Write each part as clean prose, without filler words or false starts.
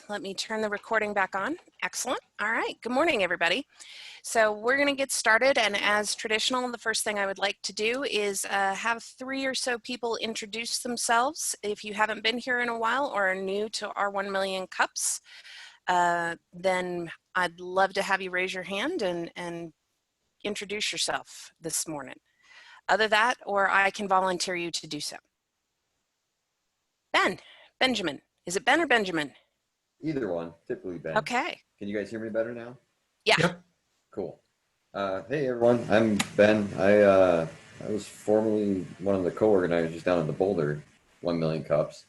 let me turn the recording back on. Excellent. All right. Good morning, everybody. So we're going to get started, and as traditional, the first thing I would like to do is have 3 or so people introduce themselves. If you haven't been here in a while or are new to our 1 Million Cups, then I'd love to have you raise your hand and introduce yourself this morning. Other that, or I can volunteer you to do so. Benjamin. Is it Ben or Benjamin? Either one, typically Ben. Okay. Can you guys hear me better now? Yeah. Yep. Cool. Hey everyone, I'm Ben. I was formerly one of the co-organizers down in the Boulder 1 Million Cups,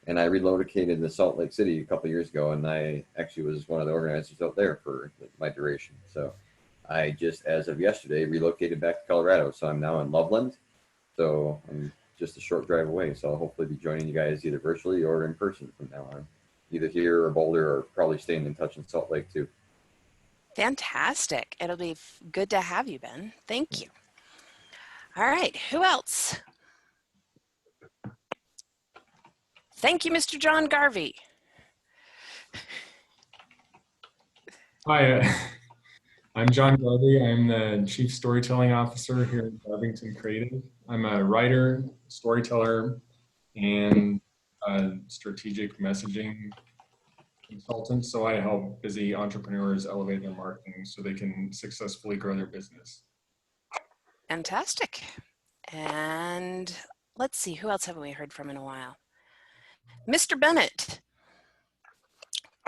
and I relocated to Salt Lake City a couple years ago, and I actually was one of the organizers out there for my duration. So I just, as of yesterday, relocated back to Colorado. So I'm now in Loveland. So I'm just a short drive away. So I'll hopefully be joining you guys either virtually or in person from now on, either here or Boulder, or probably staying in touch in Salt Lake too. Fantastic. It'll be good to have you, Ben. Thank you. All right. Who else? Thank you, Mr. John Garvey. Hi, I'm John Garvey. I'm the Chief Storytelling Officer here at Garvington Creative. I'm a writer, storyteller, and a strategic messaging consultant. So I help busy entrepreneurs elevate their marketing so they can successfully grow their business. Fantastic. And let's see, who else haven't we heard from in a while? Mr. Bennett,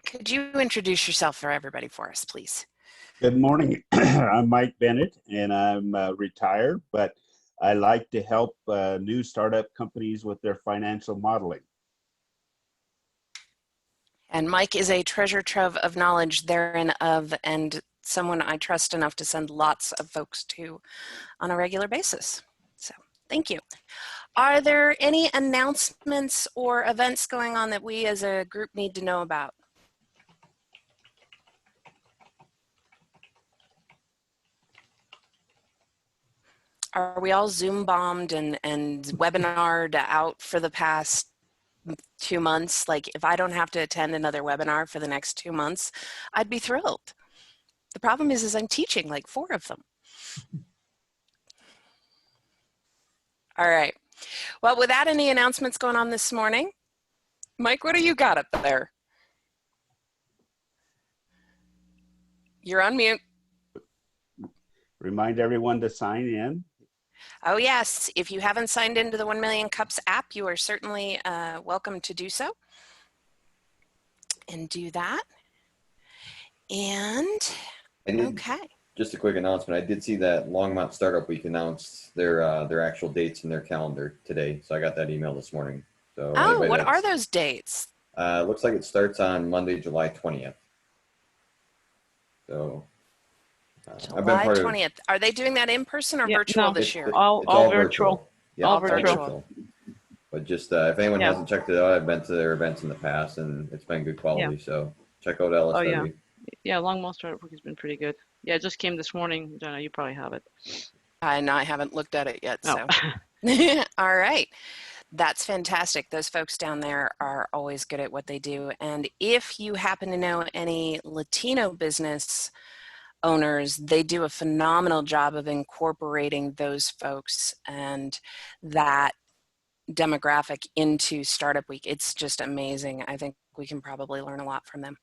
could you introduce yourself for everybody for us, please? Good morning. I'm Mike Bennett, and I'm retired, but I like to help new startup companies with their financial modeling. And Mike is a treasure trove of knowledge therein of, and someone I trust enough to send lots of folks to on a regular basis. So thank you. Are there any announcements or events going on that we as a group need to know about? Are we all Zoom bombed and webinared out for the past 2 months? Like, if I don't have to attend another webinar for the next 2 months, I'd be thrilled. The problem is I'm teaching like 4 of them. All right. Well, without any announcements going on this morning, Mike, what do you got up there? You're on mute. Remind everyone to sign in. Oh, yes. If you haven't signed into the 1 Million Cups app, you are certainly welcome to do so. And do that. And, okay. Just a quick announcement. I did see that Longmont Startup Week announced their actual dates in their calendar today. So I got that email this morning. So oh, what are those dates? Looks like it starts on Monday, July 20th. So July 20th. Are they doing that in person or virtual this year? All virtual. Yeah, all virtual. But just if anyone hasn't checked it out, I've been to their events in the past and it's been good quality. So check out LSW. Oh, yeah. Yeah, Longmont Startup Week has been pretty good. Yeah, it just came this morning. Jenna, you probably have it. I haven't looked at it yet. No. So, all right. That's fantastic. Those folks down there are always good at what they do. And if you happen to know any Latino business owners, they do a phenomenal job of incorporating those folks and that demographic into Startup Week. It's just amazing. I think we can probably learn a lot from them.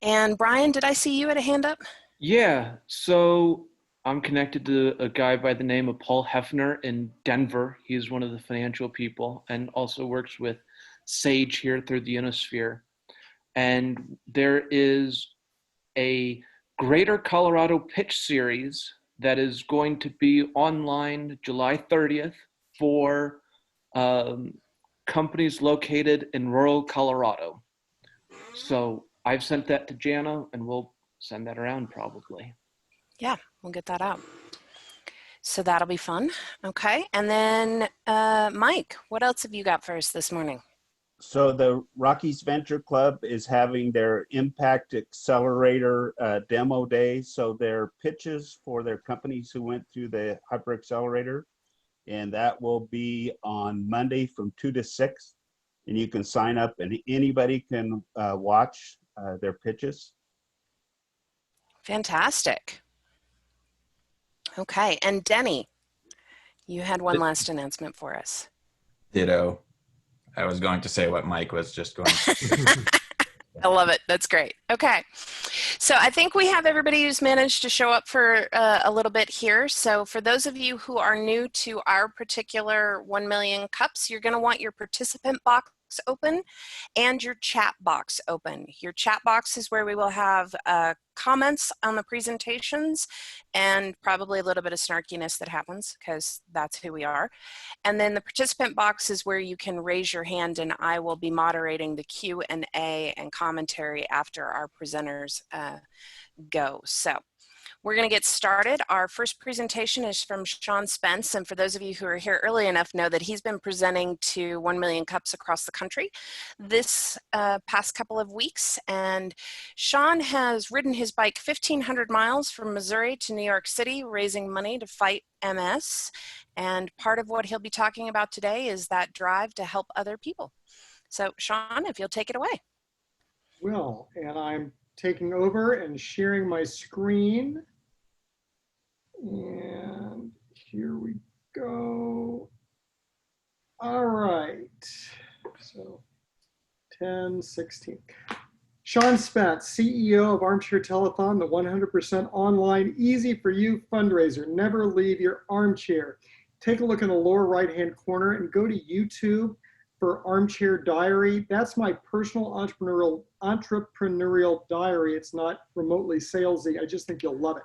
And Brian, did I see you had a hand up? Yeah, so I'm connected to a guy by the name of Paul Hefner in Denver. He's one of the financial people and also works with Sage here through the Inosphere. And there is a Greater Colorado Pitch Series that is going to be online July 30th for companies located in rural Colorado. So I've sent that to Jana and we'll send that around probably. Yeah, we'll get that out. So that'll be fun. Okay. And then Mike, what else have you got for us this morning? So the Rockies Venture Club is having their Impact Accelerator demo day. So their pitches for their companies who went through the Hyper Accelerator. And that will be on Monday from 2 to 6. and you can sign up and anybody can watch their pitches. Fantastic. Okay, and Denny, you had one last announcement for us. Ditto. I was going to say what Mike was just going to. I love it. That's great. Okay. So I think we have everybody who's managed to show up for a little bit here. So for those of you who are new to our particular 1 million cups, you're going to want your participant box open and your chat box open. Your chat box is where we will have comments on the presentations and probably a little bit of snarkiness that happens because that's who we are. And then the participant box is where you can raise your hand and I will be moderating the Q&A and commentary after our presenters go. So we're going to get started. Our first presentation is from Sean Spence, and for those of you who are here early enough know that he's been presenting to 1 million cups across the country this past couple of weeks, and Sean has ridden his bike 1,500 miles from Missouri to New York City raising money to fight MS, and part of what he'll be talking about today is that drive to help other people. So Sean, if you'll take it away. Will, and I'm taking over and sharing my screen. And here we go. All right. So 10, 16. Sean Spence, CEO of Armchair Telethon, the 100% online, easy for you fundraiser. Never leave your armchair. Take a look in the lower right-hand corner and go to YouTube for Armchair Diary. That's my personal entrepreneurial diary. It's not remotely salesy. I just think you'll love it.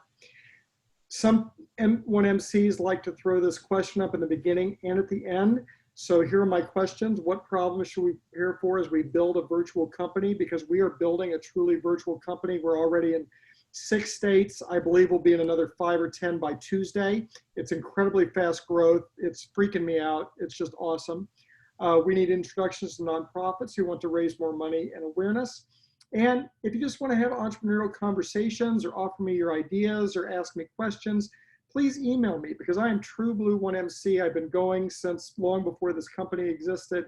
Some M1MCs like to throw this question up in the beginning and at the end. So here are my questions. What problems should we prepare for as we build a virtual company? Because we are building a truly virtual company. We're already in 6 states. I believe we'll be in another 5 or 10 by Tuesday. It's incredibly fast growth. It's freaking me out. It's just awesome. We need introductions to nonprofits who want to raise more money and awareness. And if you just want to have entrepreneurial conversations or offer me your ideas or ask me questions, please email me because I am True Blue 1MC. I've been going since long before this company existed,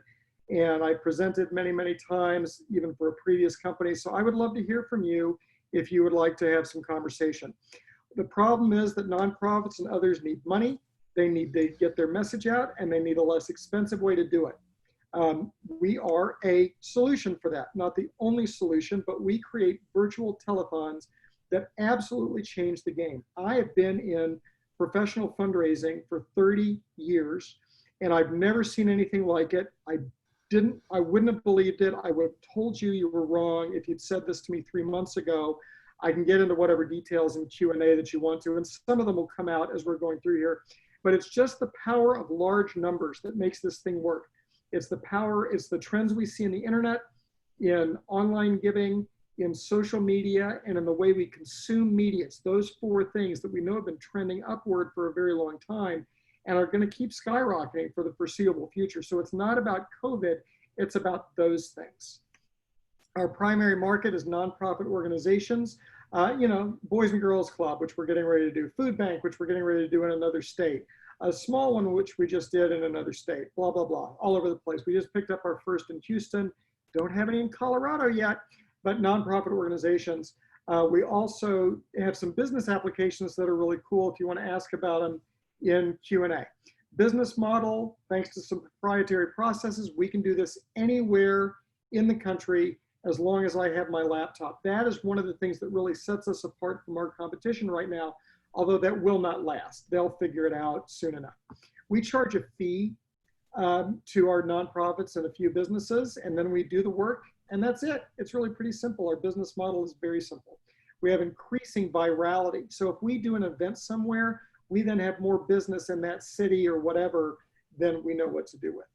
and I presented many, many times, even for a previous company. So I would love to hear from you if you would like to have some conversation. The problem is that nonprofits and others need money. They need to get their message out, and they need a less expensive way to do it. We are a solution for that. Not the only solution, but we create virtual telethons that absolutely change the game. I have been in professional fundraising for 30 years, and I've never seen anything like it. I wouldn't have believed it. I would have told you were wrong if you'd said this to me 3 months ago. I can get into whatever details in Q&A that you want to, and some of them will come out as we're going through here. But it's just the power of large numbers that makes this thing work. It's the power, it's the trends we see in the internet, in online giving, in social media, and in the way we consume media. It's those 4 things that we know have been trending upward for a very long time and are going to keep skyrocketing for the foreseeable future. So it's not about COVID, it's about those things. Our primary market is nonprofit organizations, Boys and Girls Club, which we're getting ready to do, Food Bank, which we're getting ready to do in another state, a small one which we just did in another state, blah, blah, blah, all over the place. We just picked up our first in Houston, don't have any in Colorado yet, but nonprofit organizations. We also have some business applications that are really cool if you want to ask about them in Q&A. Business model, thanks to some proprietary processes, we can do this anywhere in the country as long as I have my laptop. That is one of the things that really sets us apart from our competition right now, although that will not last. They'll figure it out soon enough. We charge a fee to our nonprofits and a few businesses, and then we do the work, and that's it. It's really pretty simple. Our business model is very simple. We have increasing virality. So if we do an event somewhere, we then have more business in that city or whatever than we know what to do with.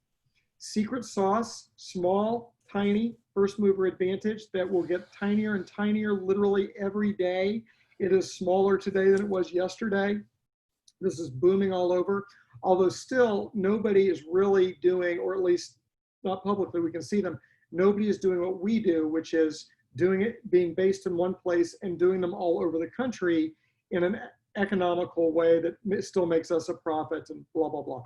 Secret sauce, small, tiny, first mover advantage that will get tinier and tinier literally every day. It is smaller today than it was yesterday. This is booming all over. Although still nobody is really doing, or at least not publicly, we can see them, nobody is doing what we do, which is doing it, being based in one place and doing them all over the country in an economical way that still makes us a profit and blah, blah, blah.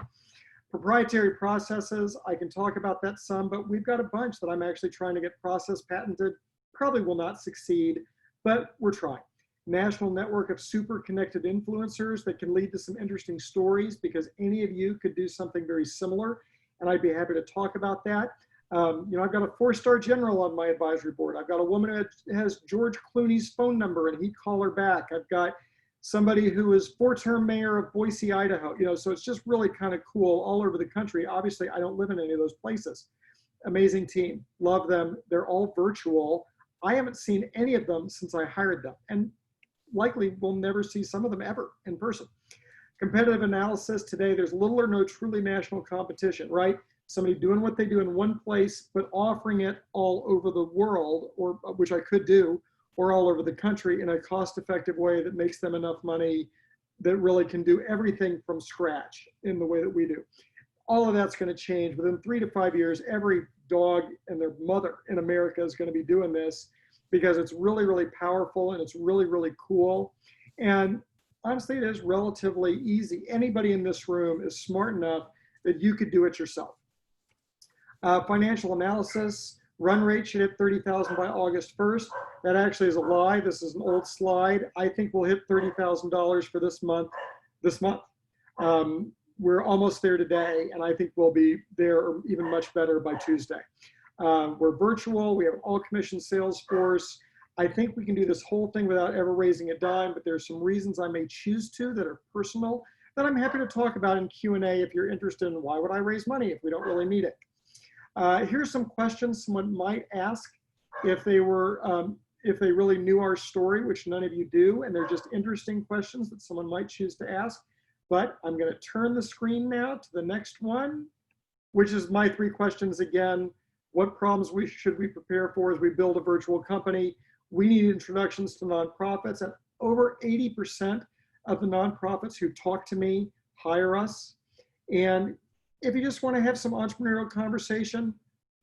Proprietary processes, I can talk about that some, but we've got a bunch that I'm actually trying to get process patented. Probably will not succeed, but we're trying. National network of super connected influencers that can lead to some interesting stories, because any of you could do something very similar, and I'd be happy to talk about that. I've got a 4-star general on my advisory board. I've got a woman who has George Clooney's phone number and he'd call her back. I've got somebody who is 4-term mayor of Boise, Idaho. So it's just really kind of cool all over the country. Obviously, I don't live in any of those places. Amazing team, love them. They're all virtual. I haven't seen any of them since I hired them, and likely we'll never see some of them ever in person. Competitive analysis today, there's little or no truly national competition, right? Somebody doing what they do in one place, but offering it all over the world, or which I could do, or all over the country in a cost-effective way that makes them enough money that really can do everything from scratch in the way that we do. All of that's going to change. Within 3 to 5 years, every dog and their mother in America is going to be doing this, because it's really, really powerful and it's really, really cool. And honestly, it is relatively easy. Anybody in this room is smart enough that you could do it yourself. Financial analysis, run rate should hit 30,000 by August 1st. That actually is a lie. This is an old slide. I think we'll hit $30,000 for this month. We're almost there today, and I think we'll be there or even much better by Tuesday. We're virtual. We have an all-commission sales force. I think we can do this whole thing without ever raising a dime, but there's some reasons I may choose to that are personal that I'm happy to talk about in Q&A if you're interested in why would I raise money if we don't really need it. Here's some questions someone might ask if they really knew our story, which none of you do, and they're just interesting questions that someone might choose to ask. But I'm going to turn the screen now to the next one, which is my 3 questions again. What problems should we prepare for as we build a virtual company? We need introductions to nonprofits, and over 80% of the nonprofits who talk to me hire us. And if you just want to have some entrepreneurial conversation,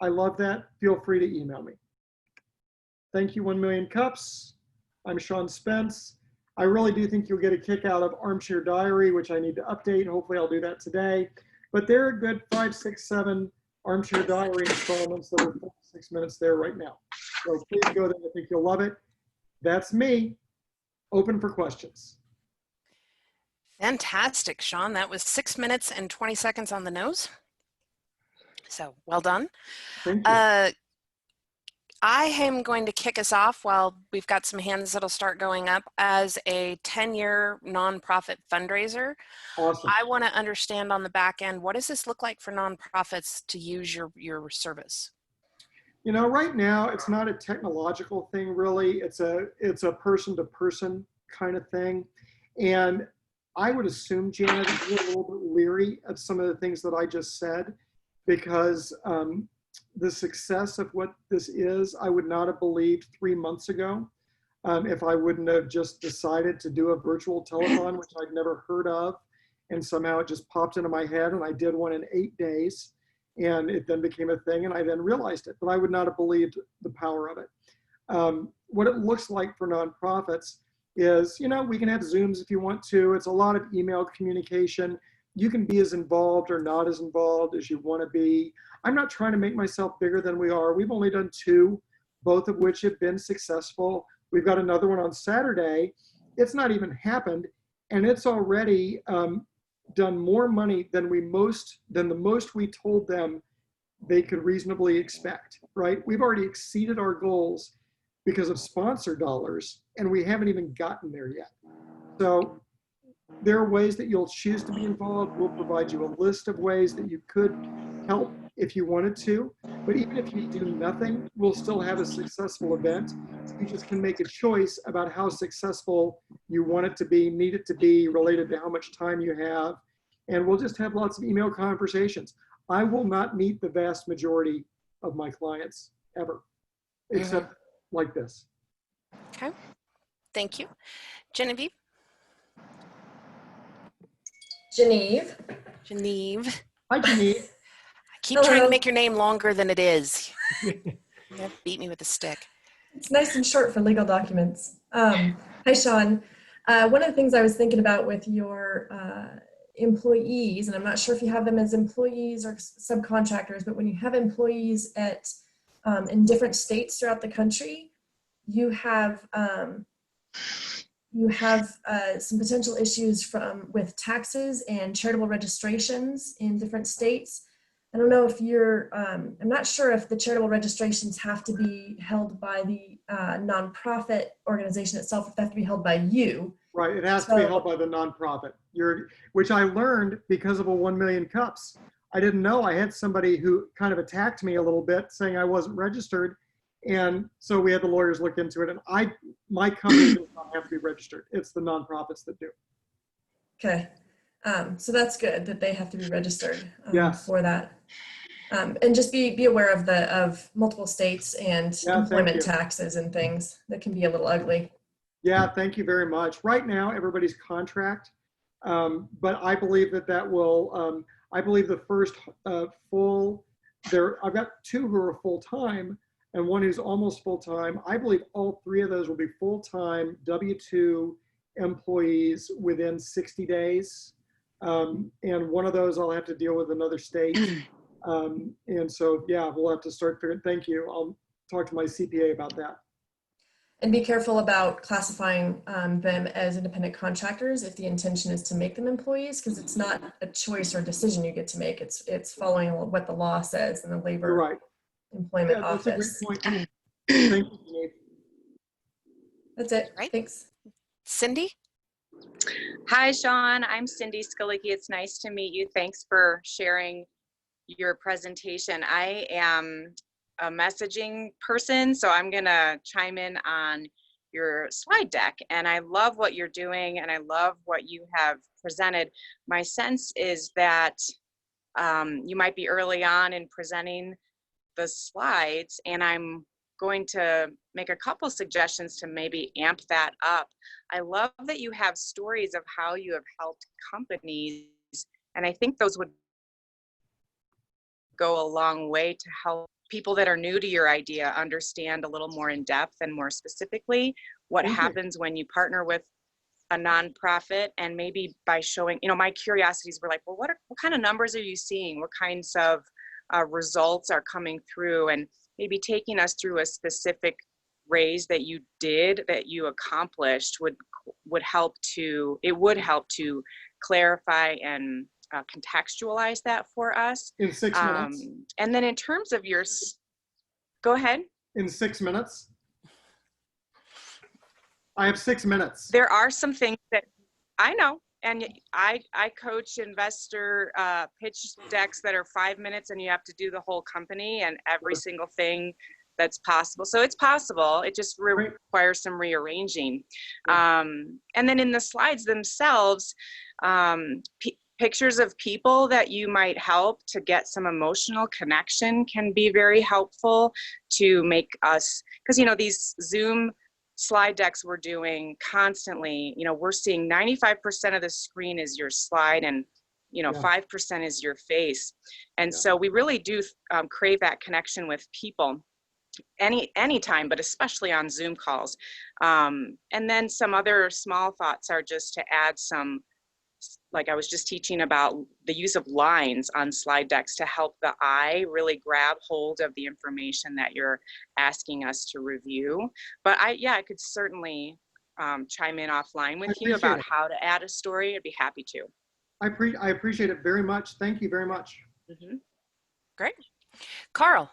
I love that. Feel free to email me. Thank you, 1 Million Cups. I'm Sean Spence. I really do think you'll get a kick out of Armchair Diary, which I need to update. Hopefully I'll do that today. But there are a good 5, 6, 7 Armchair Diary installments that are 6 minutes there right now. So please go there. I think you'll love it. That's me. Open for questions. Fantastic, Sean. That was 6 minutes and 20 seconds on the nose. So well done. Thank you. I am going to kick us off while we've got some hands that'll start going up. As a 10-year nonprofit fundraiser, Awesome. I want to understand on the back end, what does this look like for nonprofits to use your service? Right now it's not a technological thing really. It's a person-to-person kind of thing. And I would assume, Janet, you're a little bit leery of some of the things that I just said, because the success of what this is, I would not have believed 3 months ago if I wouldn't have just decided to do a virtual telethon, which I'd never heard of. And somehow it just popped into my head, and I did one in 8 days, and it then became a thing, and I then realized it, but I would not have believed the power of it. What it looks like for nonprofits is, we can have Zooms if you want to. It's a lot of email communication. You can be as involved or not as involved as you want to be. I'm not trying to make myself bigger than we are. We've only done 2, both of which have been successful. We've got another one on Saturday. It's not even happened, and it's already done more money than the most we told them they could reasonably expect, right? We've already exceeded our goals because of sponsor dollars, and we haven't even gotten there yet. So there are ways that you'll choose to be involved. We'll provide you a list of ways that you could help if you wanted to. But even if you do nothing, we'll still have a successful event. You just can make a choice about how successful you want it to be, need it to be, related to how much time you have. And we'll just have lots of email conversations. I will not meet the vast majority of my clients ever, except like this. Okay, thank you. Genevieve? Genevieve. Genevieve. Hi, Genevieve. I keep trying to make your name longer than it is. You beat me with a stick. It's nice and short for legal documents. Hi, Sean. One of the things I was thinking about with your employees, and I'm not sure if you have them as employees or subcontractors, but when you have employees at in different states throughout the country, you have some potential issues with taxes and charitable registrations in different states. I don't know if I'm not sure if the charitable registrations have to be held by the nonprofit organization itself, if they have to be held by you. Right, it has to be held by the nonprofit. Which I learned because of a 1 million cups. I didn't know. I had somebody who kind of attacked me a little bit, saying I wasn't registered, and so we had the lawyers look into it. And my company does not have to be registered. It's the nonprofits that do. Okay, so that's good that they have to be registered Yes. for that. And just be aware of multiple states and Yeah, employment thank you. taxes and things that can be a little ugly. Yeah, thank you very much. Right now, everybody's contract, but I believe that will. I believe the first full. I've got 2 who are full time and 1 who's almost full time. I believe all 3 of those will be full time W-2 employees within 60 days, and one of those I'll have to deal with another state. And so, yeah, we'll have to start figuring. Thank you. I'll talk to my CPA about that. And be careful about classifying them as independent contractors if the intention is to make them employees, because it's not a choice or decision you get to make. It's following what the law says in the You're labor right. employment Yeah, that's a office. great point. Thank you, Janine. That's it. Right. Thanks. Cindy? Hi, Sean. I'm Cindy Skalicki. It's nice to meet you. Thanks for sharing your presentation. I am a messaging person, so I'm gonna chime in on your slide deck. And I love what you're doing, and I love what you have presented. My sense is that you might be early on in presenting the slides, and I'm going to make a couple suggestions to maybe amp that up. I love that you have stories of how you have helped companies, and I think those would go a long way to help people that are new to your idea understand a little more in depth and more specifically what Thank you. happens when you partner with a nonprofit. And maybe by showing, my curiosities were like, well, what kind of numbers are you seeing? What kinds of results are coming through? And maybe taking us through a specific raise that you did, that you accomplished would help to clarify and contextualize that for us. In 6 minutes. And then in terms of go ahead. In 6 minutes. I have 6 minutes. There are some things that I know, and I coach investor pitch decks that are 5 minutes, and you have to do the whole company and every single thing that's possible. So it's possible. It just requires some rearranging. And then in the slides themselves, pictures of people that you might help to get some emotional connection can be very helpful to make us, because these Zoom slide decks we're doing constantly, we're seeing 95% of the screen is your slide, and 5% is your face. And so we really do crave that connection with people anytime, but especially on Zoom calls. And then some other small thoughts are just to add some, like I was just teaching about the use of lines on slide decks to help the eye really grab hold of the information that you're asking us to review. But I could certainly chime in offline with you about how to add a story. I'd be happy to. I appreciate it very much. Thank you very much. Mm-hmm. Great. Carl?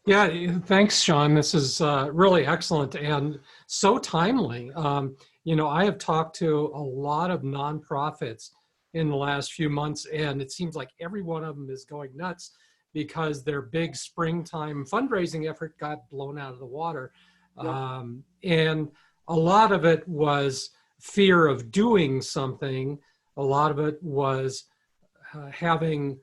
Yeah, thanks, Sean. This is really excellent and so timely. I have talked to a lot of nonprofits in the last few months, and it seems like every one of them is going nuts because their big springtime fundraising effort got blown out of the water. Yeah. And a lot of it was fear of doing something. A lot of it was having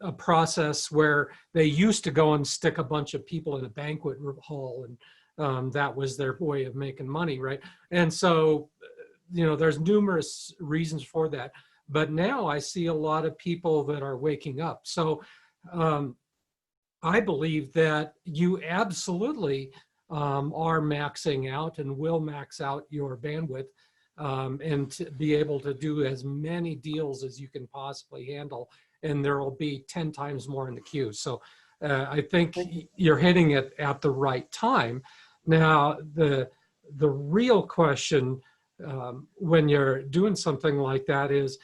a process where they used to go and stick a bunch of people in a banquet hall, and that was their way of making money, right? And so, there's numerous reasons for that. But now I see a lot of people that are waking up. So I believe that you absolutely are maxing out and will max out your bandwidth and to be able to do as many deals as you can possibly handle. And there will be 10 times more in the queue. So I think you're hitting it at the right time. Now, the real question when you're doing something like that is,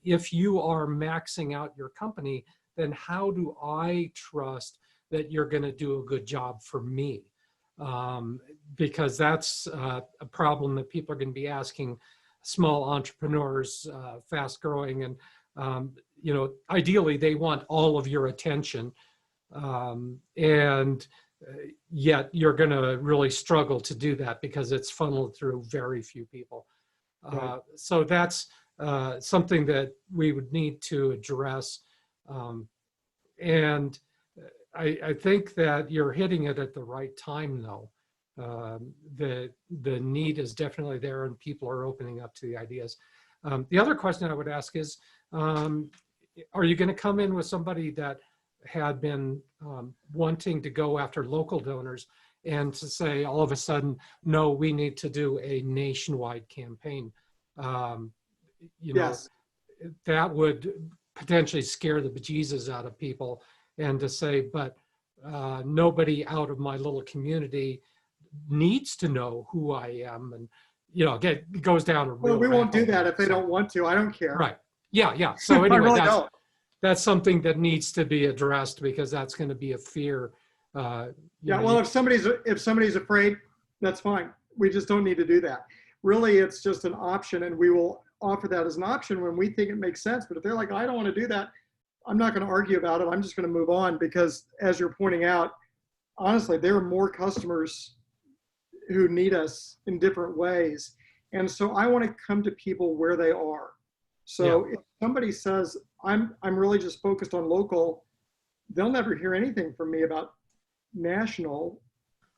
if you are maxing out your company, then how do I trust that you're going to do a good job for me? Because that's a problem that people are going to be asking small entrepreneurs, fast growing, and you know, ideally they want all of your attention, and yet you're going to really struggle to do that because it's funneled through very few people. Right. So that's something that we would need to address. And I think that you're hitting it at the right time, though. The need is definitely there, and people are opening up to the ideas. The other question I would ask is, are you going to come in with somebody that had been wanting to go after local donors and to say all of a sudden, no, we need to do a nationwide campaign? You know, Yes. that would potentially scare the bejesus out of people, and to say, but nobody out of my little community needs to know who I am. And, you know, it goes down a real Well, we won't do rabbit that hole. if they don't want to. I don't care. Right. Yeah, yeah. So I anyway, really don't. that's something that needs to be addressed, because that's going to be a fear. Yeah, well, if somebody's afraid, that's fine. We just don't need to do that. Really, it's just an option, and we will offer that as an option when we think it makes sense. But if they're like, I don't want to do that, I'm not going to argue about it. I'm just going to move on, because as you're pointing out, honestly, there are more customers who need us in different ways. And so I want to come to people where they are. So if somebody says, I'm really just focused on local, they'll never hear anything from me about national.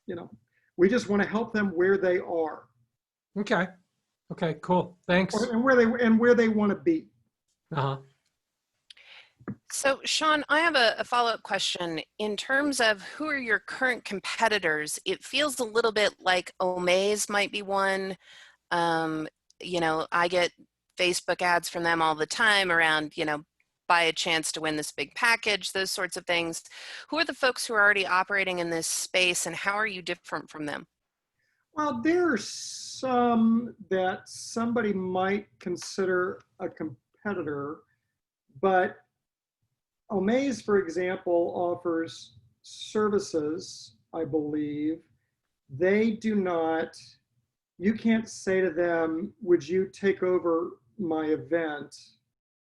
You know, we just want to help them where they are. Okay. Okay, cool. Thanks. And where they want to be. Uh-huh. So Sean, I have a follow-up question. In terms of who are your current competitors, it feels a little bit like Omaze might be one. You know, I get Facebook ads from them all the time around, you know, buy a chance to win this big package, those sorts of things. Who are the folks who are already operating in this space, and how are you different from them? Well, there's some that somebody might consider a competitor, but Omaze, for example, offers services, I believe. They do not, you can't say to them, would you take over my event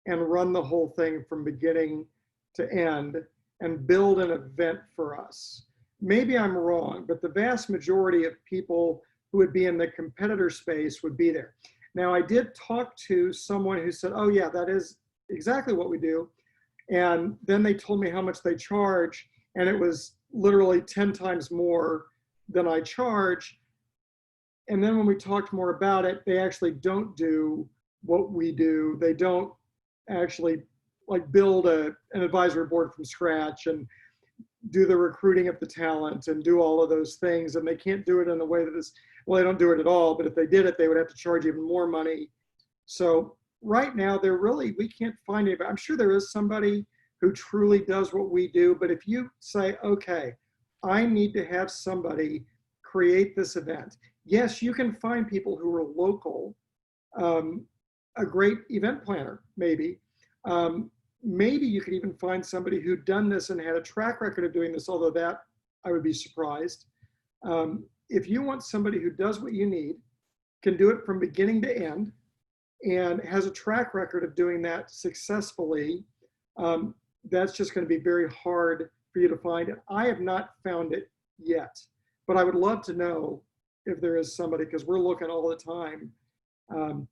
and run the whole thing from beginning to end and build an event for us? Maybe I'm wrong, but the vast majority of people who would be in the competitor space would be there. Now, I did talk to someone who said, oh yeah, that is exactly what we do. And then they told me how much they charge, and it was literally 10 times more than I charge. And then when we talked more about it, they actually don't do what we do. They don't actually like build an advisory board from scratch and do the recruiting of the talent and do all of those things. And they can't do it in a way that is, well, they don't do it at all, but if they did it, they would have to charge even more money. So right now, we can't find anybody. I'm sure there is somebody who truly does what we do, but if you say, okay, I need to have somebody create this event. Yes, you can find people who are local, a great event planner, maybe. Maybe you could even find somebody who'd done this and had a track record of doing this, although that I would be surprised. If you want somebody who does what you need, can do it from beginning to end, and has a track record of doing that successfully, that's just going to be very hard for you to find. I have not found it yet, but I would love to know if there is somebody, because we're looking all the time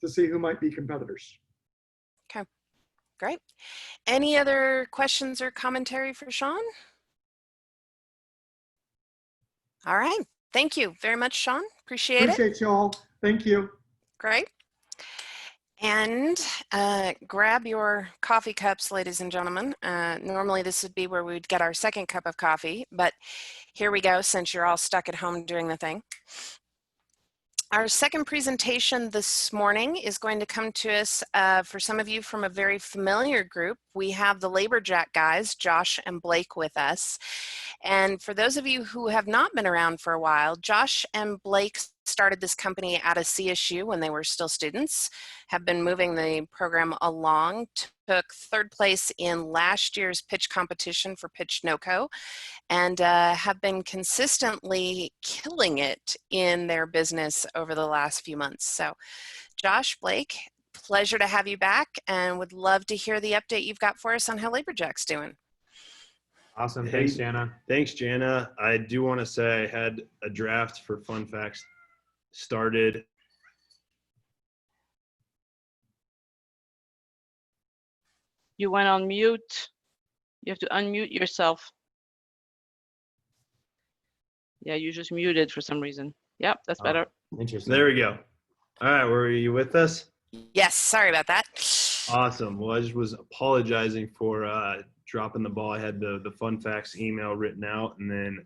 to see who might be competitors. Okay, great. Any other questions or commentary for Sean? All right, thank you very much, Sean. Appreciate it. Appreciate y'all. Thank you. Great. And grab your coffee cups, ladies and gentlemen. Normally this would be where we'd get our second cup of coffee, but here we go, since you're all stuck at home doing the thing. Our second presentation this morning is going to come to us for some of you from a very familiar group. We have the LaborJack guys, Josh and Blake, with us. And for those of you who have not been around for a while, Josh and Blake started this company out of CSU when they were still students, have been moving the program along, took third place in last year's pitch competition for Pitch NoCo, and have been consistently killing it in their business over the last few months. So Josh, Blake, pleasure to have you back, and would love to hear the update you've got for us on how LaborJack's doing. Awesome. Thanks, Jana. Thanks, Jana. I do want to say I had a draft for Fun Facts started. You went on mute. You have to unmute yourself. Yeah, you just muted for some reason. Yep, that's better. Interesting. There we go. All right, were you with us? Yes, sorry about that. Awesome. Well, I just was apologizing for dropping the ball. I had the Fun Facts email written out, and then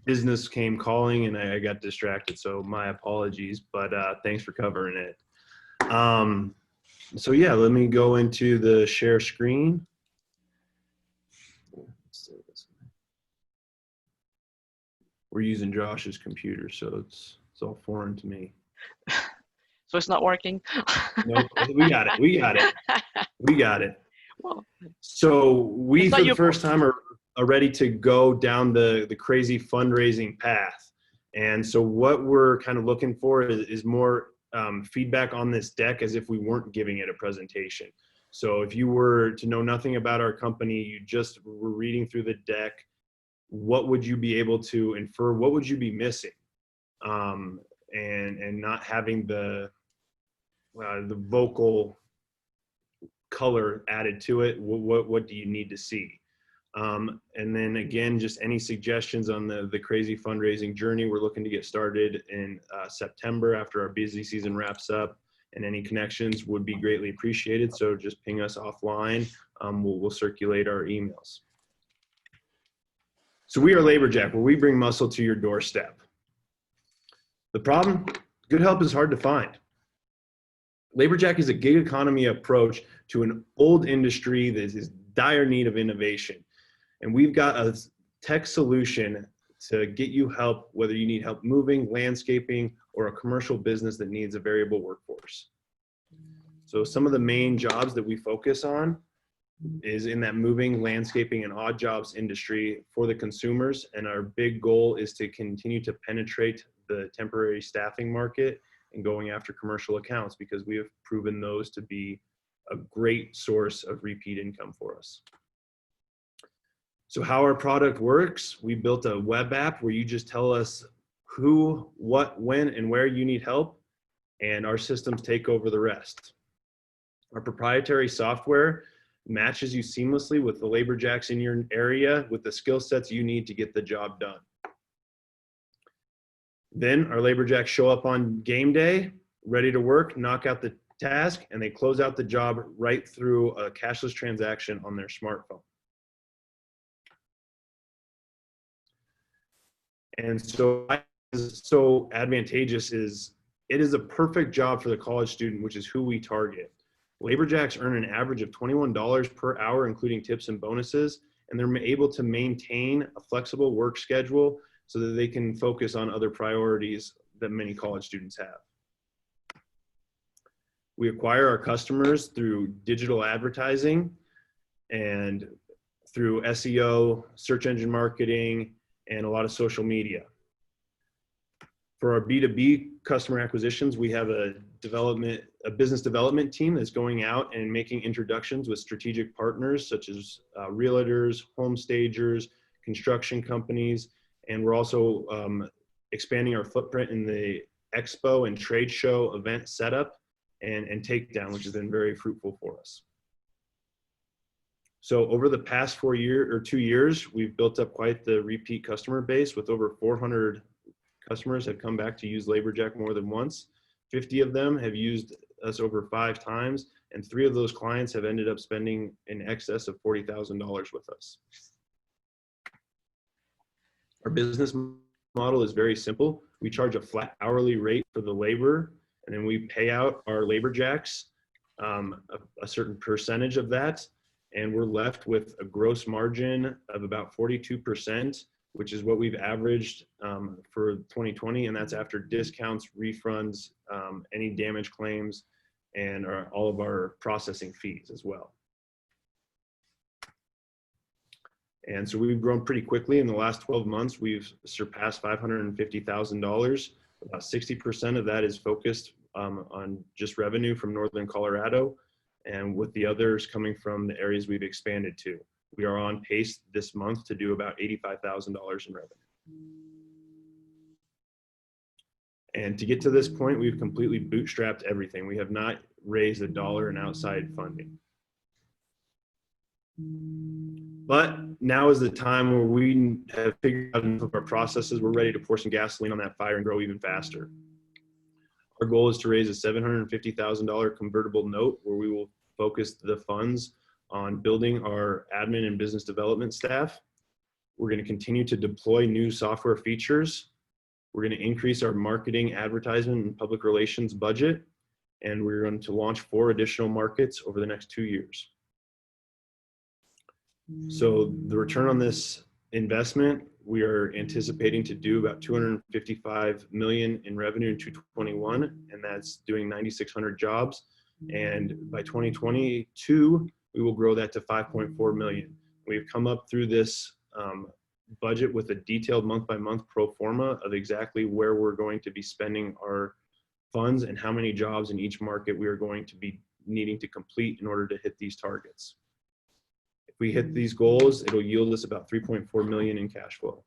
business came calling and I got distracted. So my apologies, but thanks for covering it. So yeah, let me go into the share screen. We're using Josh's computer, so it's all foreign to me. So it's not working? Nope, we got it. We got it. We got it. Well, so we, for the first time, are ready to go down the crazy fundraising path. And so what we're kind of looking for is more feedback on this deck as if we weren't giving it a presentation. So if you were to know nothing about our company, you just were reading through the deck, what would you be able to infer? What would you be missing? And not having the vocal color added to it. What do you need to see? And then again, just any suggestions on the crazy fundraising journey. We're looking to get started in September after our busy season wraps up, and any connections would be greatly appreciated. So just ping us offline. We'll circulate our emails. So we are LaborJack, where we bring muscle to your doorstep. The problem, good help is hard to find. LaborJack is a gig economy approach to an old industry that is dire need of innovation. And we've got a tech solution to get you help, whether you need help moving, landscaping, or a commercial business that needs a variable workforce. So some of the main jobs that we focus on is in that moving, landscaping, and odd jobs industry for the consumers. And our big goal is to continue to penetrate the temporary staffing market and going after commercial accounts, because we have proven those to be a great source of repeat income for us. So how our product works, we built a web app where you just tell us who, what, when, and where you need help, and our systems take over the rest. Our proprietary software matches you seamlessly with the LaborJacks in your area with the skill sets you need to get the job done. Then our LaborJacks show up on game day, ready to work, knock out the task, and they close out the job right through a cashless transaction on their smartphone. And so advantageous is, it is a perfect job for the college student, which is who we target. LaborJacks earn an average of $21 per hour, including tips and bonuses, and they're able to maintain a flexible work schedule so that they can focus on other priorities that many college students have. We acquire our customers through digital advertising and through SEO, search engine marketing, and a lot of social media. For our B2B customer acquisitions, we have a business development team that's going out and making introductions with strategic partners such as realtors, home stagers, construction companies, and we're also expanding our footprint in the expo and trade show event setup and takedown, which has been very fruitful for us. So over the past 2 years, we've built up quite the repeat customer base, with over 400 customers have come back to use LaborJack more than once. 50 of them have used us over 5 times, and 3 of those clients have ended up spending in excess of $40,000 with us. Our business model is very simple. We charge a flat hourly rate for the labor, and then we pay out our labor jacks a certain percentage of that, and we're left with a gross margin of about 42%, which is what we've averaged for 2020, and that's after discounts, refunds, any damage claims, and all of our processing fees as well. And so we've grown pretty quickly. In the last 12 months, we've surpassed $550,000. About 60% of that is focused on just revenue from Northern Colorado, and with the others coming from the areas we've expanded to. We are on pace this month to do about $85,000 in revenue. And to get to this point, we've completely bootstrapped everything. We have not raised a dollar in outside funding. But now is the time where we have figured out enough of our processes. We're ready to pour some gasoline on that fire and grow even faster. Our goal is to raise a $750,000 convertible note where we will focus the funds on building our admin and business development staff. We're going to continue to deploy new software features. We're going to increase our marketing, advertisement, and public relations budget. And we're going to launch 4 additional markets over the next 2 years. So the return on this investment, we are anticipating to do about $255 million in revenue in 2021, and that's doing 9,600 jobs. And by 2022, we will grow that to 5.4 million. We've come up through this budget with a detailed month-by-month pro forma of exactly where we're going to be spending our funds and how many jobs in each market we are going to be needing to complete in order to hit these targets. If we hit these goals, it'll yield us about 3.4 million in cash flow.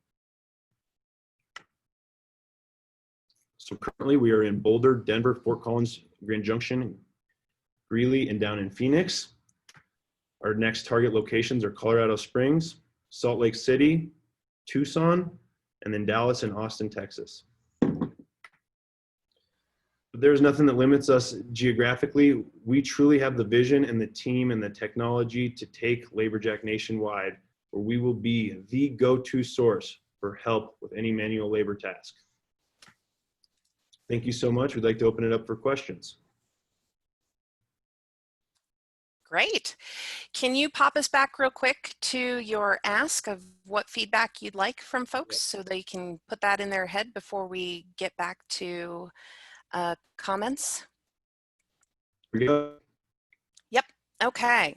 So currently we are in Boulder, Denver, Fort Collins, Grand Junction, Greeley, and down in Phoenix. Our next target locations are Colorado Springs, Salt Lake City, Tucson, and then Dallas and Austin, Texas. But there's nothing that limits us geographically. We truly have the vision and the team and the technology to take LaborJack nationwide, where we will be the go-to source for help with any manual labor task. Thank you so much. We'd like to open it up for questions. Great. Can you pop us back real quick to your ask of what feedback you'd like from folks so they can put that in their head before we get back to comments? Yep. Okay.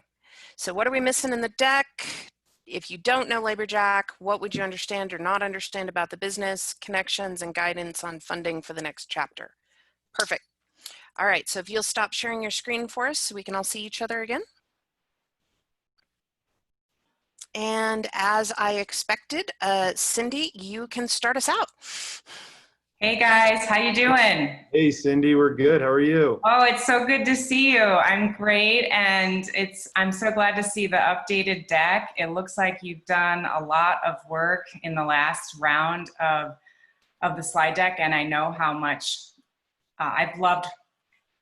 So what are we missing in the deck? If you don't know LaborJack, what would you understand or not understand about the business, connections, and guidance on funding for the next chapter? Perfect. All right, so if you'll stop sharing your screen for us so we can all see each other again. And as I expected, Cindy, you can start us out. Hey guys, how you doing? Hey Cindy, we're good. How are you? Oh, it's so good to see you. I'm great, and I'm so glad to see the updated deck. It looks like you've done a lot of work in the last round of the slide deck, and I know how much I've loved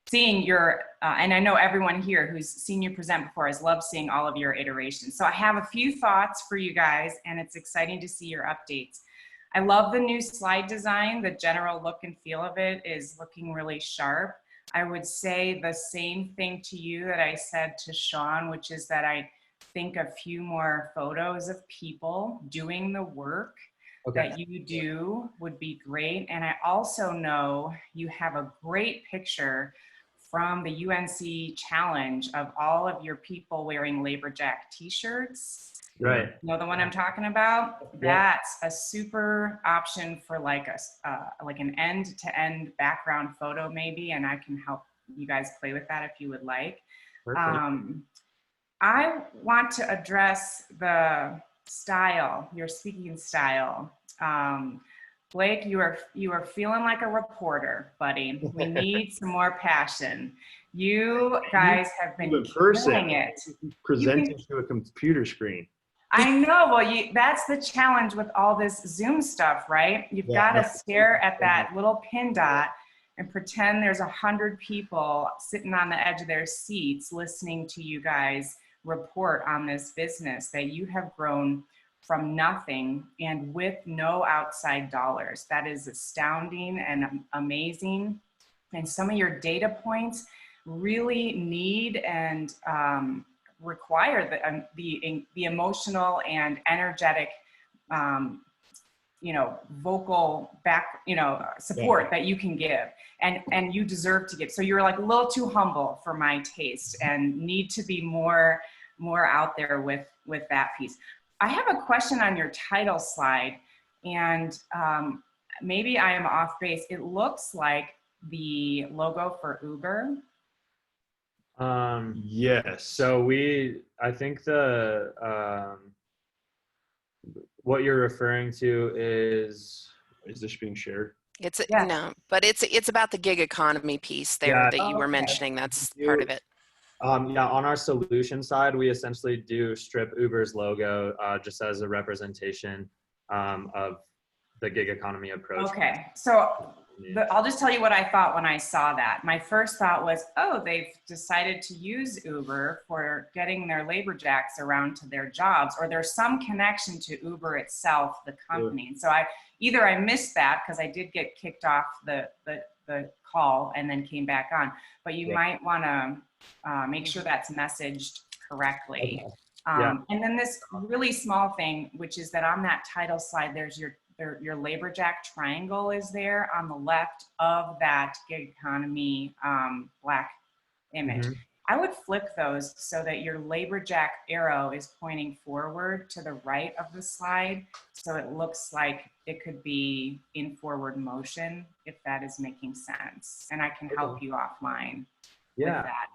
seeing your, and I know everyone here who's seen you present before has loved seeing all of your iterations. So I have a few thoughts for you guys, and it's exciting to see your updates. I love the new slide design. The general look and feel of it is looking really sharp. I would say the same thing to you that I said to Sean, which is that I think a few more photos of people doing the work that you do would be great. And I also know you have a great picture from the UNC challenge of all of your people wearing LaborJack t-shirts. Right. You know the one I'm talking about? Yeah. That's a super option for like an end-to-end background photo maybe, and I can help you guys play with that if you would like. I want to address the style, your speaking style. Blake, you are feeling like a reporter, buddy. We need some more passion. You guys have been killing it. Presenting to a computer screen. I know, well, that's the challenge with all this Zoom stuff, right? You've got to stare at that little pin dot and pretend there's 100 people sitting on the edge of their seats listening to you guys report on this business that you have grown from nothing and with no outside dollars. That is astounding and amazing. And some of your data points really need and require the emotional and energetic, vocal support that you can give, and you deserve to give. So you're like a little too humble for my taste, and need to be more out there with that piece. I have a question on your title slide, and maybe I am off base. It looks like the logo for Uber. Yes. So I think what you're referring to is this being shared? No, but it's about the gig economy piece there that you were mentioning. That's part of it. Yeah, on our solution side, we essentially do strip Uber's logo just as a representation of the gig economy approach. Okay, so I'll just tell you what I thought when I saw that. My first thought was, oh, they've decided to use Uber for getting their labor jacks around to their jobs, or there's some connection to Uber itself, the company. And so I missed that because I did get kicked off the call and then came back on. But you might want to make sure that's messaged correctly. Yeah. And then this really small thing, which is that on that title slide, there's your labor jack triangle is there on the left of that gig economy black image. I would flip those so that your labor jack arrow is pointing forward to the right of the slide. So it looks like it could be in forward motion, if that is making sense. And I can help you offline with that,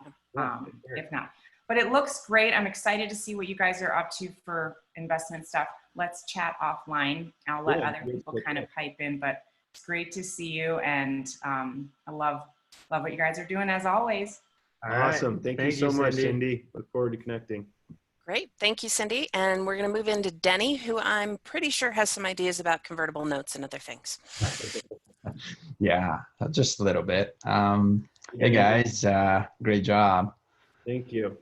if not. But it looks great. I'm excited to see what you guys are up to for investment stuff. Let's chat offline. I'll let other people kind of pipe in, but it's great to see you. And I love what you guys are doing as always. Awesome. Thank you so much, Cindy. Look forward to connecting. Great. Thank you, Cindy. And we're going to move into Denny, who I'm pretty sure has some ideas about convertible notes and other things. Yeah, just a little bit. Hey guys, great job. Thank you.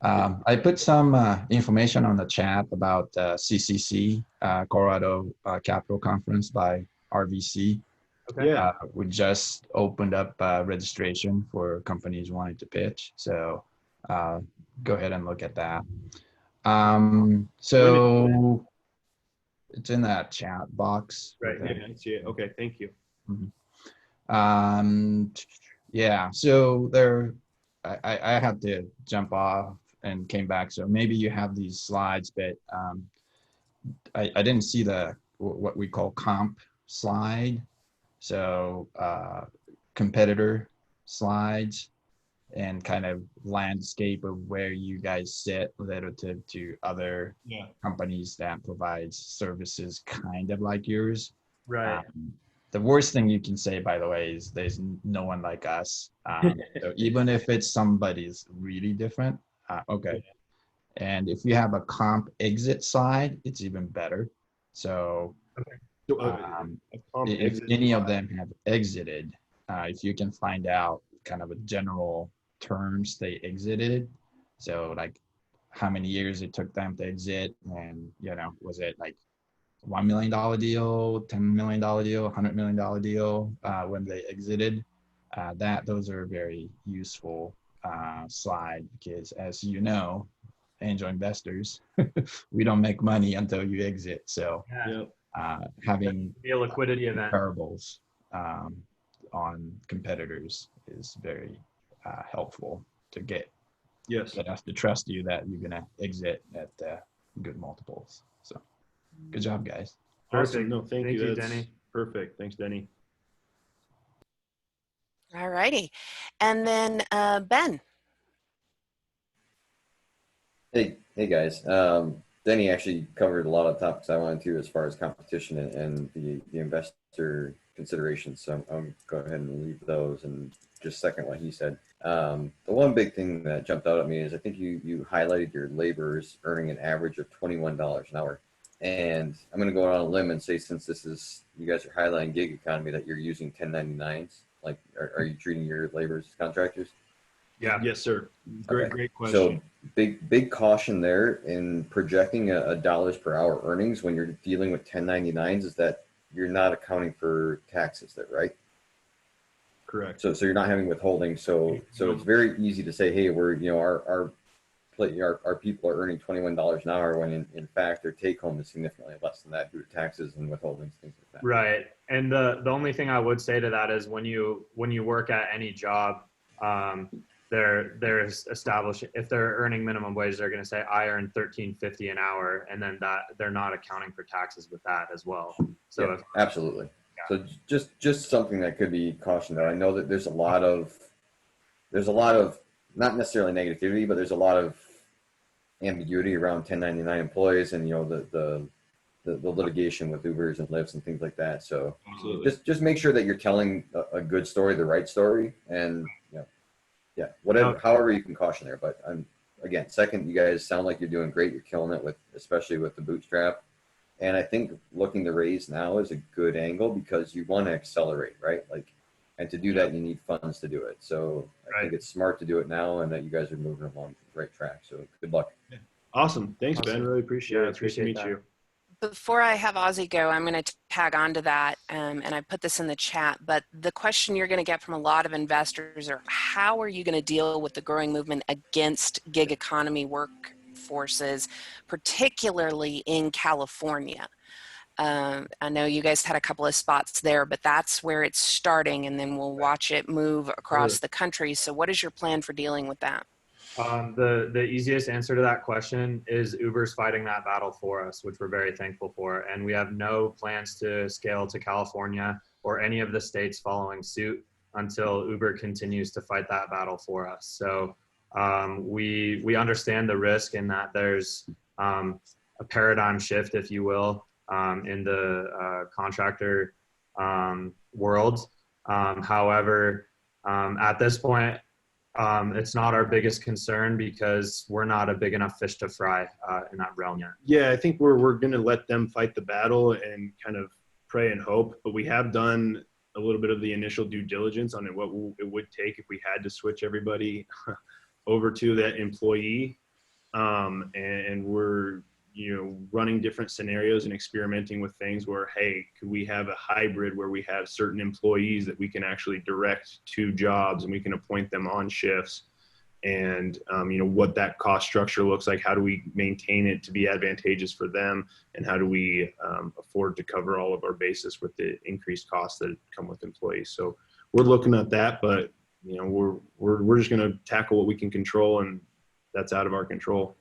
I put some information on the chat about CCC, Colorado Capital Conference by RVC. Okay. Yeah. We just opened up registration for companies wanting to pitch. So go ahead and look at that. So it's in that chat box. Right. Yeah, I see it. Okay. Thank you. Yeah. So I had to jump off and came back. So maybe you have these slides, but I didn't see what we call comp slide. So competitor slides and kind of landscape of where you guys sit relative to other companies that provide services kind of like yours. Right. The worst thing you can say, by the way, is there's no one like us. So even if it's somebody's really different, okay. And if you have a comp exit slide, it's even better. So if any of them have exited, if you can find out kind of a general terms they exited, so like how many years it took them to exit, and was it like $1 million deal, $10 million deal, $100 million deal when they exited? Those are very useful slide, because as you know, angel investors, we don't make money until you exit. So having a liquidity event comparables on competitors is very helpful to get us to trust you that you're gonna exit at good multiples. So good job, guys. Perfect. No, thank you, That's Denny. Perfect. Thanks, Denny. All righty. And then Ben. Hey guys. Denny actually covered a lot of topics I wanted to as far as competition and the investor considerations. So I'm go ahead and leave those and just second what he said. The one big thing that jumped out at me is I think you highlighted your laborers earning an average of $21 an hour. And I'm going to go out on a limb and say, since you guys are highlighting gig economy, that you're using 1099s. Like, are you treating your laborers as contractors? Yeah. Yes, sir. Great, Okay. great question. So big caution there in projecting a dollars per hour earnings when you're dealing with 1099s is that you're not accounting for taxes there, right? Correct. So you're not having withholding. So it's very easy to say, hey, we're, you know, our people are earning $21 an hour when in fact their take home is significantly less than that due to taxes and withholdings, things like that. Right. And the only thing I would say to that is when you work at any job, they're established, if they're earning minimum wage, they're going to say I earn $13.50 an hour, and then that they're not accounting for taxes with that as well. So Yeah, absolutely. So just something that could be cautioned there. I know that there's a lot of not necessarily negativity, but there's a lot of ambiguity around 1099 employees and, you know, the litigation with Ubers and Lyfts and things like that. So just make sure that you're telling a good story, the right story, and whatever, however you can caution there. But again, second, you guys sound like you're doing great. You're killing it especially with the bootstrap. And I think looking to raise now is a good angle because you want to accelerate, right? And to do that, you need funds to do it. So I think it's smart to do it now, and that you guys are moving along the right track. So good luck. Awesome. Thanks, Ben. Really appreciate it. It's great to meet you. Before I have Ozzy go, I'm going to tag on to that, and I put this in the chat, but the question you're going to get from a lot of investors are, how are you going to deal with the growing movement against gig economy workforces, particularly in California? I know you guys had a couple of spots there, but that's where it's starting, and then we'll watch it move across the country. So what is your plan for dealing with that? The easiest answer to that question is Uber's fighting that battle for us, which we're very thankful for. And we have no plans to scale to California or any of the states following suit until Uber continues to fight that battle for us. So we understand the risk in that there's a paradigm shift, if you will, in the contractor world. However, at this point, it's not our biggest concern because we're not a big enough fish to fry in that realm yet. Yeah, I think we're going to let them fight the battle and kind of pray and hope. But we have done a little bit of the initial due diligence on what it would take if we had to switch everybody over to that employee. And we're running different scenarios and experimenting with things where, hey, could we have a hybrid where we have certain employees that we can actually direct to jobs and we can appoint them on shifts, and what that cost structure looks like. How do we maintain it to be advantageous for them, and how do we afford to cover all of our bases with the increased costs that come with employees? So we're looking at that, but we're just going to tackle what we can control, and that's out of our control.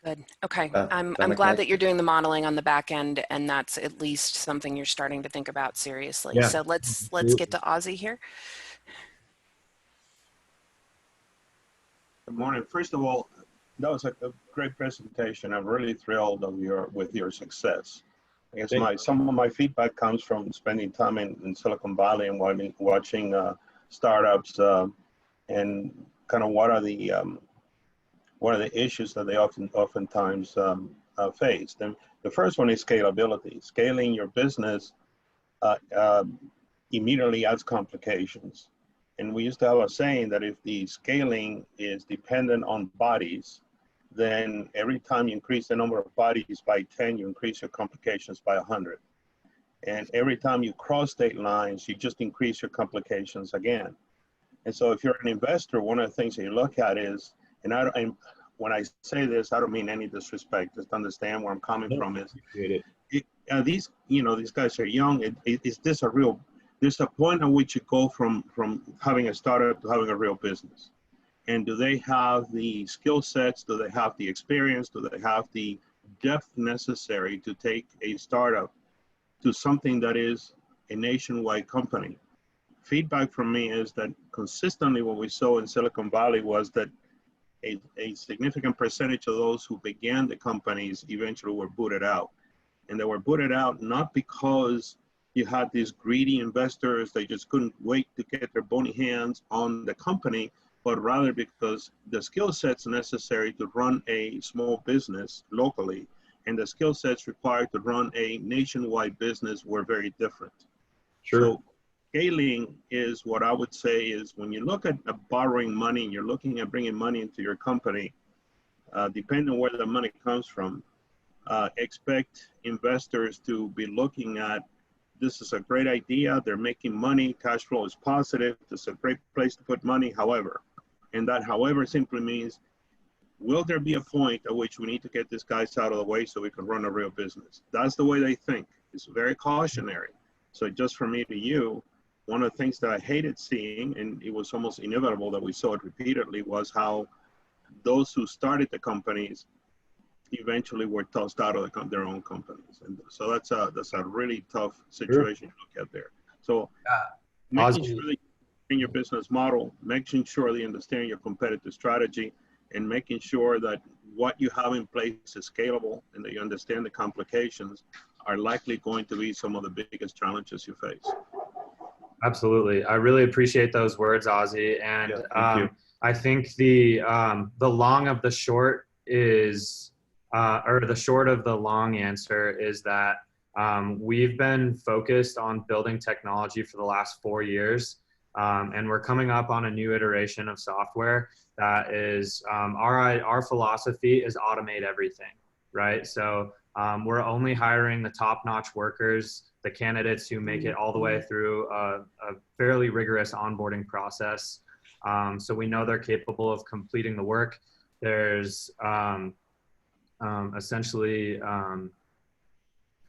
Good. Okay. I'm glad that you're doing the modeling on the back end, and that's at least something you're starting to think about seriously. Yeah, so let's get to Ozzy here. Good morning. First of all, that was a great presentation. I'm really thrilled with your success. I guess some of my feedback comes from spending time in Silicon Valley and watching startups and kind of what are the issues that they oftentimes face. The first one is scalability. Scaling your business immediately adds complications. And we used to have a saying that if the scaling is dependent on bodies, then every time you increase the number of bodies by 10, you increase your complications by 100. And every time you cross state lines, you just increase your complications again. And so if you're an investor, one of the things that you look at is, and when I say this, I don't mean any disrespect. Just understand where I'm coming from. These guys are young. Is this a real? There's a point at which you go from having a startup to having a real business. And do they have the skill sets? Do they have the experience? Do they have the depth necessary to take a startup to something that is a nationwide company? Feedback from me is that consistently what we saw in Silicon Valley was that a significant percentage of those who began the companies eventually were booted out. And they were booted out not because you had these greedy investors, they just couldn't wait to get their bony hands on the company, but rather because the skill sets necessary to run a small business locally and the skill sets required to run a nationwide business were very different. Sure. So scaling is what I would say is when you look at borrowing money and you're looking at bringing money into your company, depending on where the money comes from, expect investors to be looking at, this is a great idea, they're making money, cash flow is positive, this is a great place to put money, however. And that however simply means, will there be a point at which we need to get these guys out of the way so we can run a real business? That's the way they think. It's very cautionary. So just from me to you, one of the things that I hated seeing, and it was almost inevitable that we saw it repeatedly, was how those who started the companies eventually were tossed out of their own companies. And so that's a really tough situation to look at there. So making sure that you understand your business model, making sure that you understand your competitive strategy, and making sure that what you have in place is scalable and that you understand the complications are likely going to be some of the biggest challenges you face. Absolutely. I really appreciate those words, Ozzy. And I think the long of the short is, or the short of the long answer is that we've been focused on building technology for the last 4 years. And we're coming up on a new iteration of software that is, our philosophy is automate everything, right? So we're only hiring the top-notch workers, the candidates who make it all the way through a fairly rigorous onboarding process. So we know they're capable of completing the work. There's essentially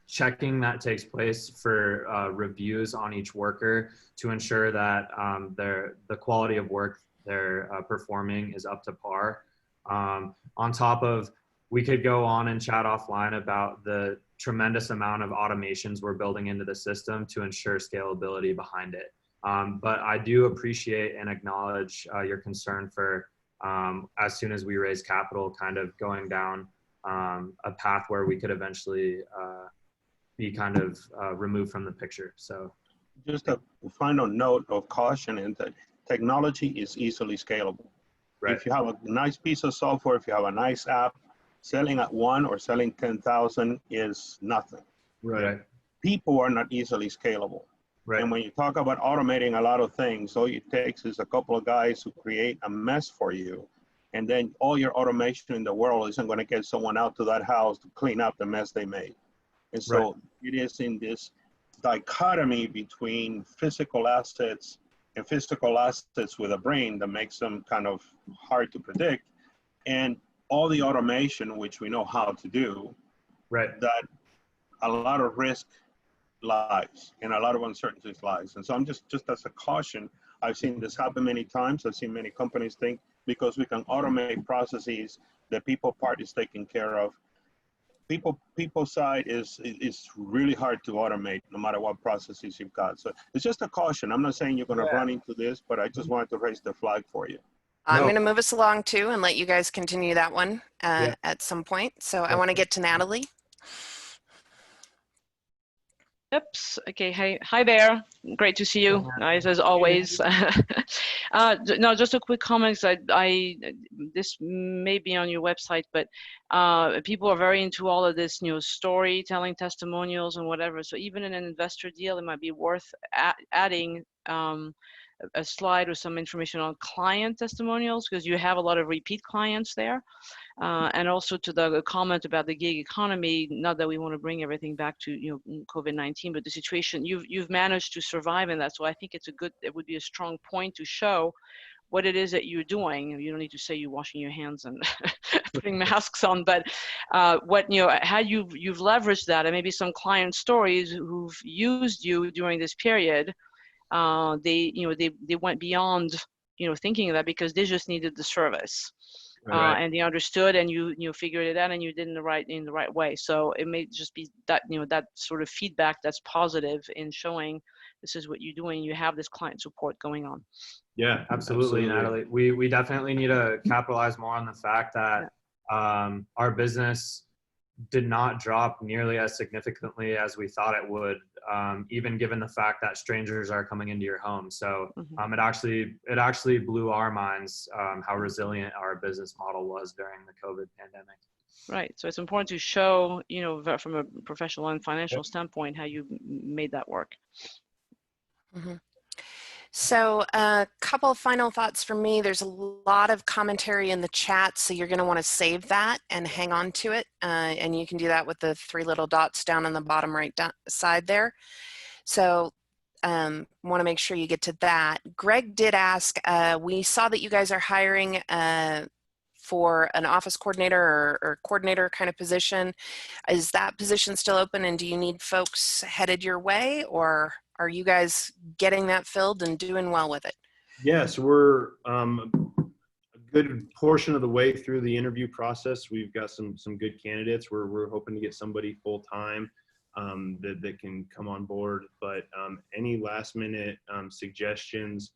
checking that takes place for reviews on each worker to ensure that the quality of work they're performing is up to par. On top of, we could go on and chat offline about the tremendous amount of automations we're building into the system to ensure scalability behind it. But I do appreciate and acknowledge your concern for, as soon as we raise capital, kind of going down a path where we could eventually be kind of removed from the picture. So just a final note of caution is that technology is easily scalable. Right. If you have a nice piece of software, if you have a nice app, selling at 1 or selling 10,000 is nothing. Right. People are not easily scalable. Right. And when you talk about automating a lot of things, all it takes is a couple of guys who create a mess for you. And then all your automation in the world isn't going to get someone out to that house to clean up the mess they made. And so it is in this dichotomy between physical assets and physical assets with a brain that makes them kind of hard to predict, and all the automation, which we know how to do, that a lot of risk lies and a lot of uncertainties lies. And so I'm just as a caution, I've seen this happen many times. I've seen many companies think because we can automate processes, the people part is taken care of. People side is really hard to automate no matter what processes you've got. So it's just a caution. I'm not saying you're going to run into this, but I just wanted to raise the flag for you. I'm going to move us along too and let you guys continue that one at some point. So I want to get to Natalie. Oops. Okay. Hi there. Great to see you guys as always. No, just a quick comment. This may be on your website, but people are very into all of this, storytelling, testimonials, and whatever. So even in an investor deal, it might be worth adding a slide with some information on client testimonials, because you have a lot of repeat clients there. And also to the comment about the gig economy, not that we want to bring everything back to COVID-19, but the situation you've managed to survive in that. So I think it would be a strong point to show what it is that you're doing. You don't need to say you're washing your hands and putting masks on, but how you've leveraged that, and maybe some client stories who've used you during this period. They went beyond thinking of that because they just needed the service. And they understood, and you figured it out, and you did in the right way. So it may just be that that sort of feedback that's positive in showing this is what you're doing. You have this client support going on. Yeah, absolutely. Natalie. We definitely need to capitalize more on the fact that our business did not drop nearly as significantly as we thought it would, even given the fact that strangers are coming into your home. So it actually blew our minds how resilient our business model was during the COVID pandemic. Right. So it's important to show, from a professional and financial standpoint, how you made that work. So a couple of final thoughts from me. There's a lot of commentary in the chat, so you're going to want to save that and hang on to it. And you can do that with the 3 little dots down on the bottom right side there. So want to make sure you get to that. Greg did ask, we saw that you guys are hiring for an office coordinator or coordinator kind of position. Is that position still open, and do you need folks headed your way, or are you guys getting that filled and doing well with it? Yes, we're a good portion of the way through the interview process. We've got some good candidates. We're hoping to get somebody full time that can come on board. But any last minute suggestions,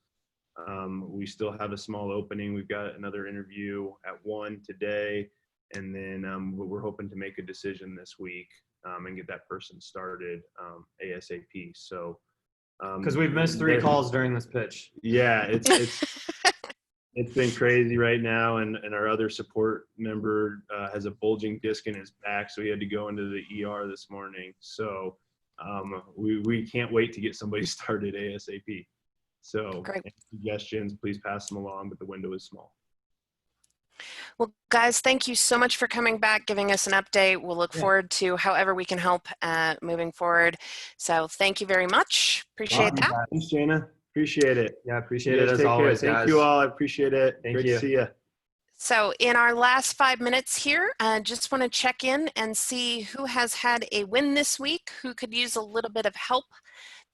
we still have a small opening. We've got another interview at 1 today, and then we're hoping to make a decision this week and get that person started ASAP. So. Because we've missed 3 calls during this pitch. Yeah, it's been crazy right now, and our other support member has a bulging disc in his back, so he had to go into the ER this morning. So we can't wait to get somebody started ASAP. So any suggestions, please pass them along, but the window is small. Well, guys, thank you so much for coming back, giving us an update. We'll look forward to however we can help moving forward. So thank you very much. Appreciate that. Thanks, Jana. Appreciate it. Yeah, appreciate it as always, guys. Thank you all. I appreciate it. Thank Great you. to see you. So in our last 5 minutes here, just want to check in and see who has had a win this week, who could use a little bit of help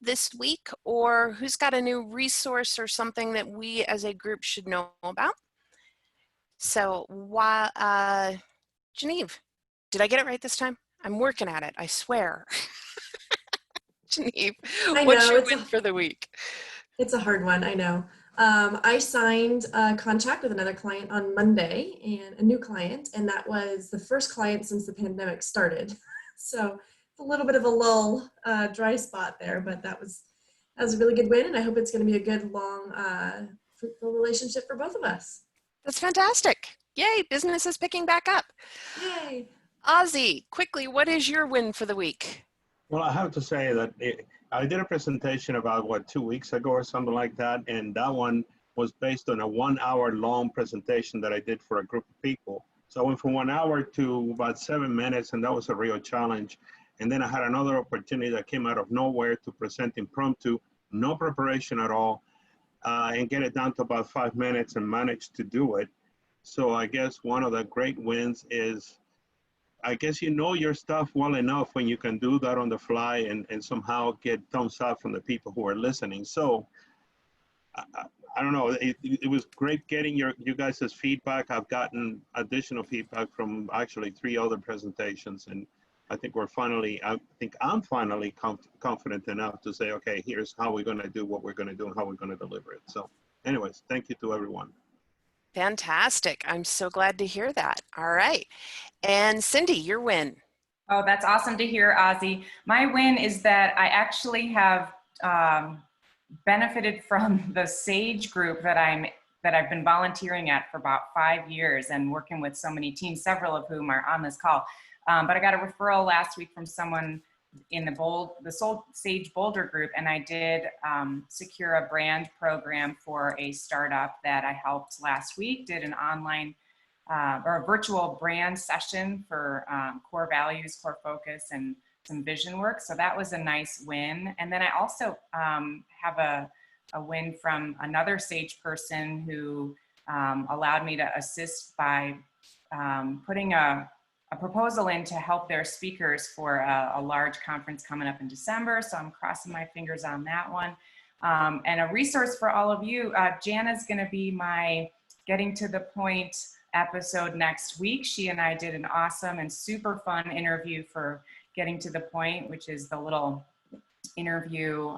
this week, or who's got a new resource or something that we as a group should know about. So while, Genevieve, did I get it right this time? I'm working at it, I swear. Genevieve, what's your win for the week? It's a hard one, I know. I signed a contract with another client on Monday, and a new client, and that was the first client since the pandemic started. So it's a little bit of a lull, dry spot there, but that was a really good win, and I hope it's going to be a good, long, fruitful relationship for both of us. That's fantastic. Yay, business is picking back up. Yay. Ozzy, quickly, what is your win for the week? Well, I have to say that I did a presentation about, 2 weeks ago or something like that, and that one was based on a 1 hour long presentation that I did for a group of people. So I went from 1 hour to about 7 minutes, and that was a real challenge. And then I had another opportunity that came out of nowhere to present impromptu, no preparation at all, and get it down to about 5 minutes and managed to do it. So I guess one of the great wins is, I guess you know your stuff well enough when you can do that on the fly and somehow get thumbs up from the people who are listening. So I don't know, it was great getting you guys' feedback. I've gotten additional feedback from actually 3 other presentations, and I think I'm finally confident enough to say, okay, here's how we're going to do what we're going to do and how we're going to deliver it. So anyways, thank you to everyone. Fantastic. I'm so glad to hear that. All right. And Cindy, your win. Oh, that's awesome to hear, Ozzy. My win is that I actually have benefited from the SAGE group that I've been volunteering at for about 5 years and working with so many teams, several of whom are on this call. But I got a referral last week from someone in the SAGE Boulder group, and I did secure a brand program for a startup that I helped last week, did an online or a virtual brand session for core values, core focus, and some vision work. So that was a nice win. And then I also have a win from another SAGE person who allowed me to assist by putting a proposal in to help their speakers for a large conference coming up in December. So I'm crossing my fingers on that one. And a resource for all of you, Jana's gonna be my Getting to the Point episode next week. She and I did an awesome and super fun interview for Getting to the Point, which is the little interview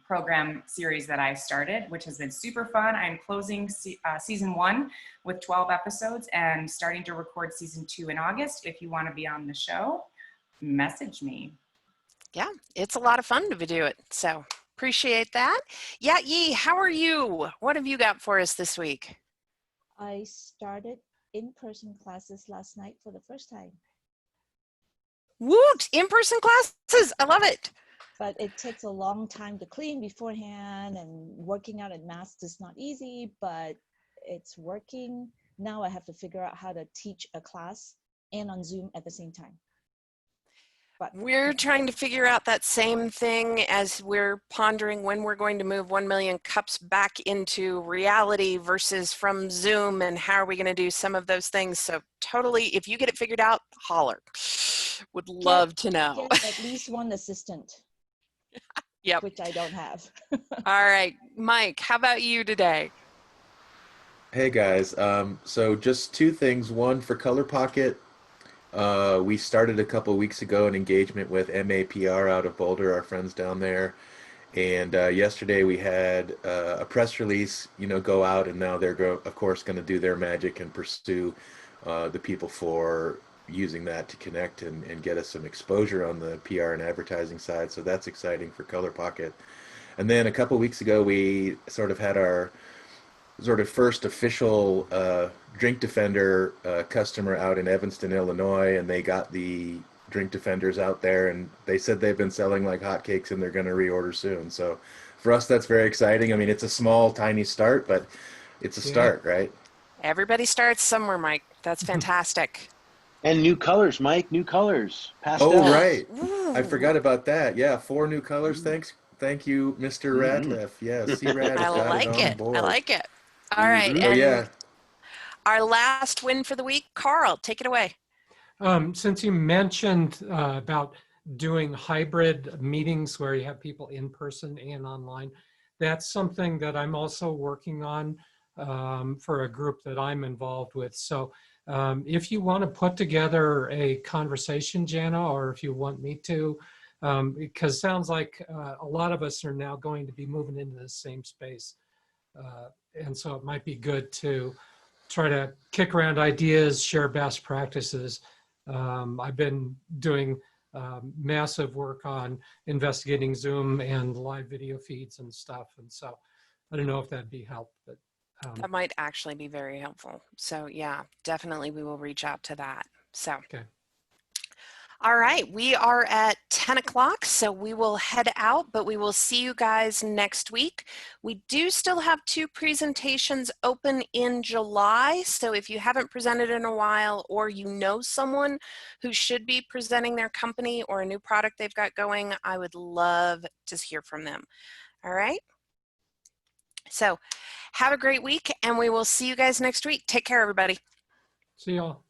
program series that I started, which has been super fun. I'm closing season 1 with 12 episodes and starting to record season 2 in August. If you want to be on the show, message me. Yeah, it's a lot of fun to do it. So appreciate that. Yeah, Yi, how are you? What have you got for us this week? I started in-person classes last night for the first time. Woot! In-person classes. I love it. But it takes a long time to clean beforehand, and working out in masks is not easy, but it's working. Now I have to figure out how to teach a class and on Zoom at the same time. But We're trying to figure out that same thing as we're pondering when we're going to move 1 million cups back into reality versus from Zoom, and how are we going to do some of those things. So totally, if you get it figured out, holler. Would love to know. get at least one assistant. Yep. Which I don't have. All right, Mike, how about you today? Hey guys, so just two things. One, for Color Pocket, we started a couple weeks ago an engagement with MAPR out of Boulder, our friends down there. And yesterday we had a press release, go out, and now they're, of course, going to do their magic and pursue the people for using that to connect and get us some exposure on the PR and advertising side. So that's exciting for Color Pocket. And then a couple weeks ago, we sort of had our sort of first official Drink Defender customer out in Evanston, Illinois, and they got the Drink Defenders out there, and they said they've been selling like hotcakes and they're going to reorder soon. So for us, that's very exciting. I mean, it's a small, tiny start, but it's a start, right? Everybody starts somewhere, Mike. That's fantastic. And new colors, Mike, new colors. Pastel. Oh, right. I forgot about that. Yeah, 4 new colors. Thank you, Mr. Radcliffe. Yeah, C-Rad I got like it on it. board. I like it. All right. Oh, And yeah. our last win for the week, Carl, take it away. Since you mentioned about doing hybrid meetings where you have people in person and online, that's something that I'm also working on for a group that I'm involved with. So if you want to put together a conversation, Jana, or if you want me to, because it sounds like a lot of us are now going to be moving into the same space. And so it might be good to try to kick around ideas, share best practices. I've been doing massive work on investigating Zoom and live video feeds and stuff. And so I don't know if that'd be helpful, but That might actually be very helpful. So yeah, definitely we will reach out to that. So. Okay. All right, we are at 10 o'clock, so we will head out, but we will see you guys next week. We do still have 2 presentations open in July, so if you haven't presented in a while, or you know someone who should be presenting their company or a new product they've got going, I would love to hear from them. All right? So have a great week, and we will see you guys next week. Take care, everybody. see y'all.